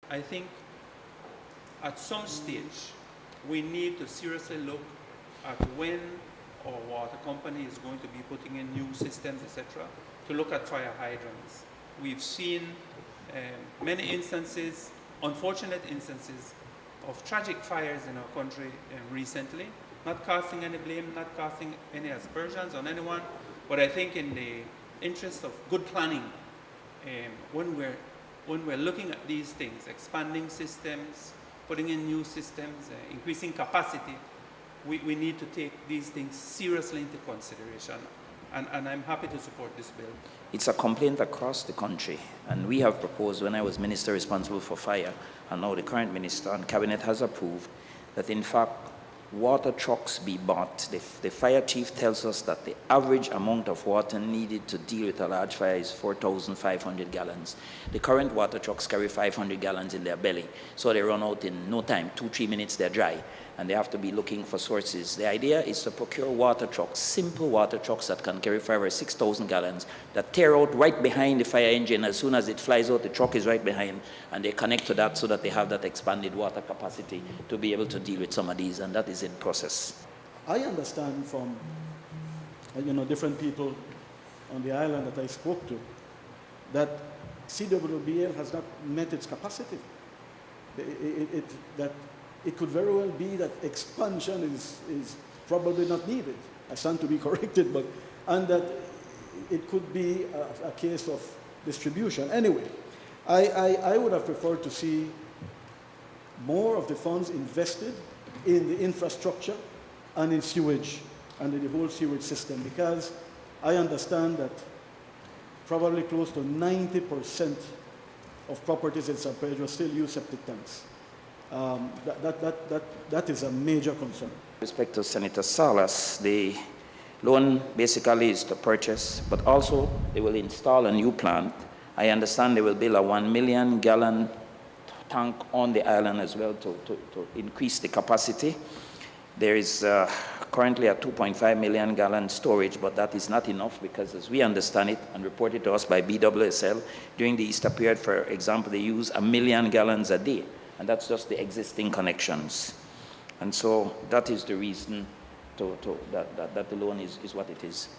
I think at some stage we need to seriously look at when our water company is going to be putting in new systems, etc., to look at fire hydrants. We've seen many instances, unfortunate instances, of tragic fires in our country recently, not casting any blame, not casting any aspersions on anyone, but I think in the interest of good planning, when we're looking at these things, expanding systems, putting in new systems, increasing capacity, we need to take these things seriously into consideration. And I'm happy to support this bill. It's a complaint across the country, and we have proposed, when I was minister responsible for fire, and now the current minister and cabinet has approved, that in fact water trucks be bought. The fire chief tells us that the average amount of water needed to deal with a large fire is 4,500 gallons. The current water trucks carry 500 gallons in their belly, so they run out in no time, 2-3 minutes they're dry, and they have to be looking for sources. The idea is to procure water trucks, simple water trucks that can carry 5,000 or 6,000 gallons, that tear out right behind the fire engine. As soon as it flies out, the truck is right behind, and they connect to that so that they have that expanded water capacity to be able to deal with some of these, and that is in process. I understand from different people on the island that I spoke to that CWBL has not met its capacity. That it could very well be that expansion is probably not needed. I stand to be corrected, and that it could be a case of distribution. Anyway, I would have preferred to see more of the funds invested in the infrastructure and in sewage and in the whole sewage system, because I understand that probably close to 90% of properties in San Pedro still use septic tanks. That is a major concern. With respect to Senator Salas, the loan basically is to purchase, but also they will install a new plant. I understand they will build a 1 million gallon tank on the island as well to increase the capacity. There is currently a 2.5 million gallon storage, but that is not enough, because as we understand it and reported to us by BWSL, during the Easter period, for example, they use 1 million gallons a day. And that's just the existing connections. And so that is the reason that the loan is what it is.